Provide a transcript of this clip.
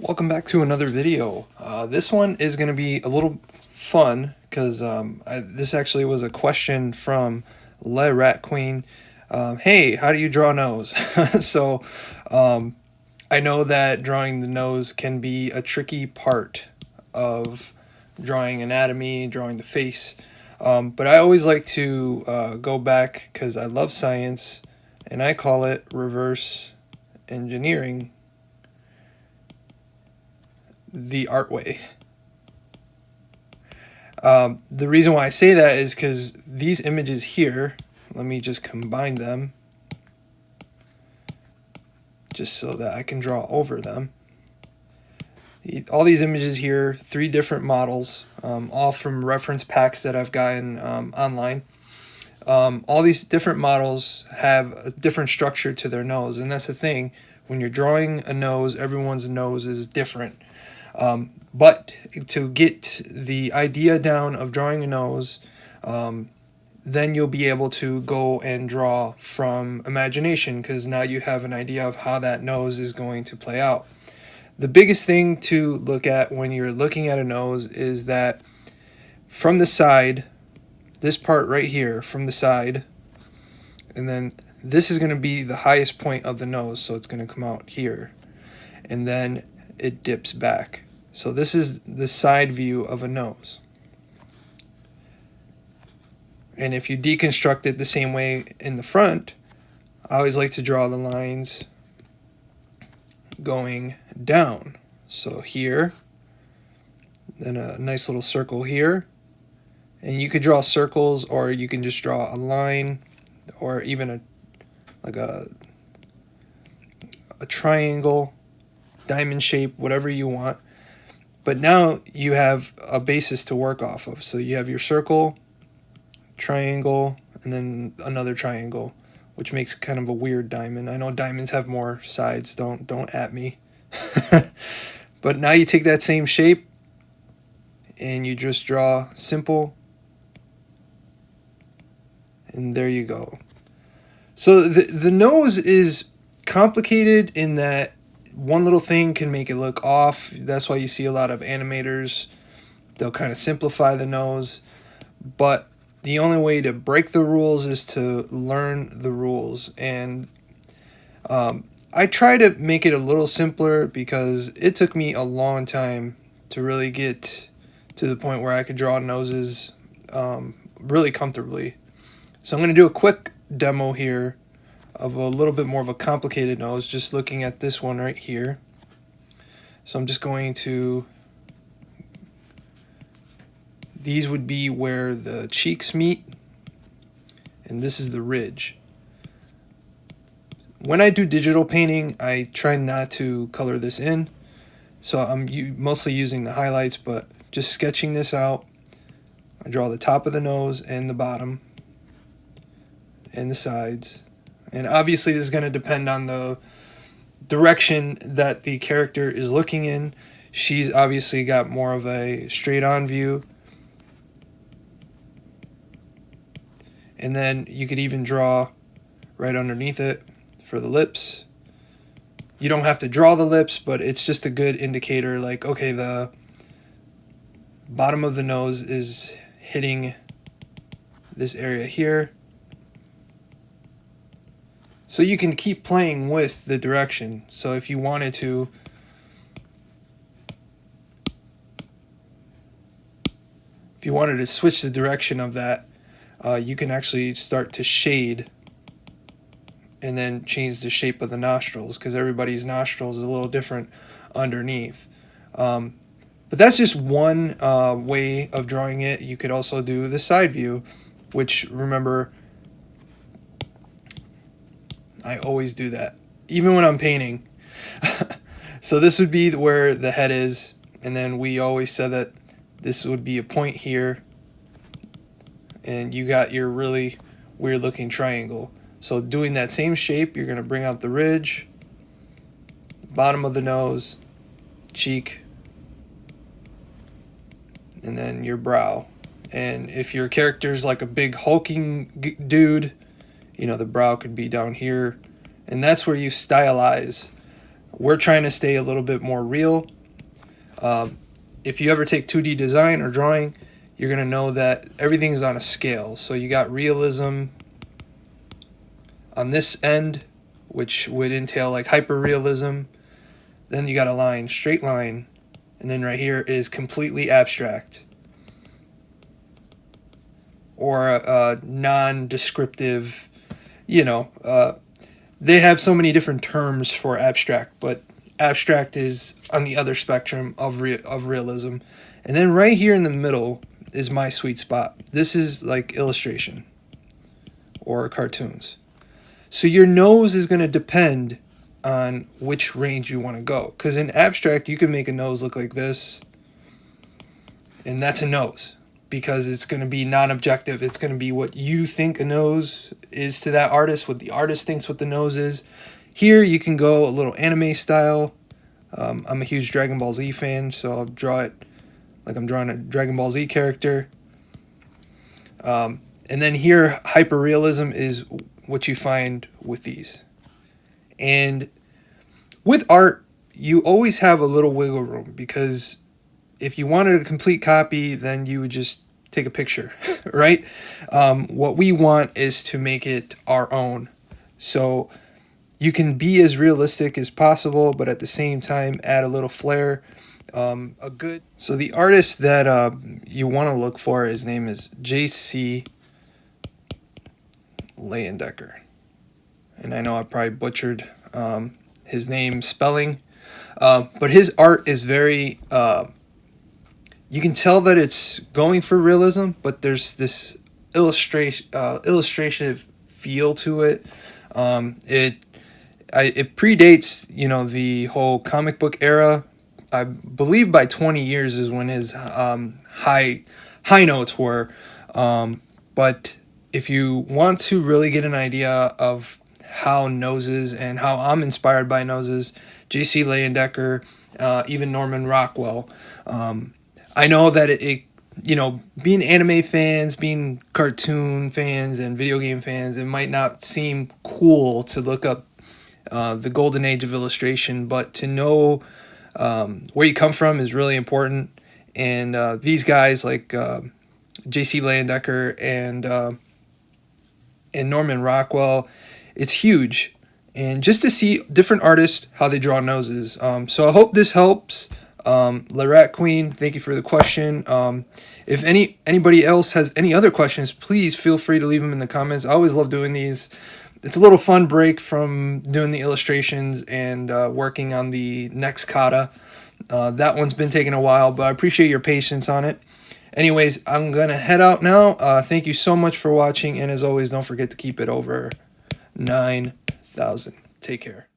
Welcome back to another video. This one is going to be a little fun because this actually was a question from Le Rat Queen. Hey, how do you draw a nose? So I know that drawing the nose can be a tricky part of drawing anatomy, drawing the face. But I always like to go back because I love science and I call it reverse engineering the art way. The reason why I say that is because these images here, let me just combine them just so that I can draw over them. All these images here, 3 different models, all from reference packs that I've gotten online. All these different models have a different structure to their nose, and that's the thing. When you're drawing a nose, everyone's nose is different. But to get the idea down of drawing a nose, then you'll be able to go and draw from imagination, because now you have an idea of how that nose is going to play out. The biggest thing to look at when you're looking at a nose is that from the side, this part right here from the side, and then this is going to be the highest point of the nose, so it's going to come out here, and then it dips back. So this is the side view of a nose. And if you deconstruct it the same way in the front, I always like to draw the lines going down. So here, then a nice little circle here. And you could draw circles, or you can just draw a line, or even a triangle, diamond shape, whatever you want. But now you have a basis to work off of. So you have your circle, triangle, and then another triangle, which makes kind of a weird diamond. I know diamonds have more sides, don't at me. But now you take that same shape and you just draw simple, and there you go. So the nose is complicated in that one little thing can make it look off. That's why you see a lot of animators, they'll kind of simplify the nose. But the only way to break the rules is to learn the rules. And I try to make it a little simpler because it took me a long time to really get to the point where I could draw noses really comfortably. So I'm going to do a quick demo here of a little bit more of a complicated nose, just looking at this one right here. So I'm just going to, these would be where the cheeks meet, and this is the ridge. When I do digital painting, I try not to color this in, so I'm mostly using the highlights, but just sketching this out. I draw the top of the nose and the bottom and the sides. And obviously this is going to depend on the direction that the character is looking in. She's obviously got more of a straight-on view. And then you could even draw right underneath it for the lips. You don't have to draw the lips, but it's just a good indicator, like, okay, the bottom of the nose is hitting this area here. So you can keep playing with the direction. So if you wanted to, switch the direction of that, you can actually start to shade and then change the shape of the nostrils, because everybody's nostrils is a little different underneath. But that's just one way of drawing it. You could also do the side view, which, remember, I always do that, even when I'm painting. So this would be where the head is, and then we always said that this would be a point here, and you got your really weird looking triangle. So doing that same shape, you're going to bring out the ridge, bottom of the nose, cheek, and then your brow. And if your character's like a big hulking dude, you know, the brow could be down here, and that's where you stylize. We're trying to stay a little bit more real, If you ever take 2D design or drawing, you're going to know that everything's on a scale. So you got realism on this end, which would entail like hyperrealism. Then you got a line, straight line, and then right here is completely abstract, or non-descriptive. They have so many different terms for abstract, but abstract is on the other spectrum of realism. And then right here in the middle is my sweet spot. This is like illustration or cartoons. So your nose is going to depend on which range you want to go. Because in abstract, you can make a nose look like this, and that's a nose. Because it's going to be non-objective. It's going to be what you think a nose is to that artist, what the artist thinks what the nose is. Here you can go a little anime style. I'm a huge Dragon Ball Z fan, so I'll draw it like I'm drawing a Dragon Ball Z character. And then here, hyperrealism is what you find with these. And with art, you always have a little wiggle room, because if you wanted a complete copy, then you would just take a picture, right? What we want is to make it our own. So you can be as realistic as possible, but at the same time, add a little flair. So the artist that you want to look for, his name is J.C. Leyendecker. And I know I probably butchered his name spelling, but his art is very... you can tell that it's going for realism, but there's this illustrative feel to it. It predates, the whole comic book era. I believe by 20 years is when his high notes were. But if you want to really get an idea of how noses and how I'm inspired by noses, J.C. Leyendecker, even Norman Rockwell. I know that being anime fans, being cartoon fans, and video game fans, it might not seem cool to look up the golden age of illustration, but to know where you come from is really important. And these guys like J.C. Leyendecker and Norman Rockwell, it's huge. And just to see different artists, how they draw noses. So I hope this helps. Larat Queen, thank you for the question. If anybody else has any other questions, please feel free to leave them in the comments. I always love doing these. It's a little fun break from doing the illustrations and working on the next kata. That one's been taking a while, but I appreciate your patience on it. Anyways, I'm going to head out now. Thank you so much for watching, and as always, don't forget to keep it over 9,000. Take care.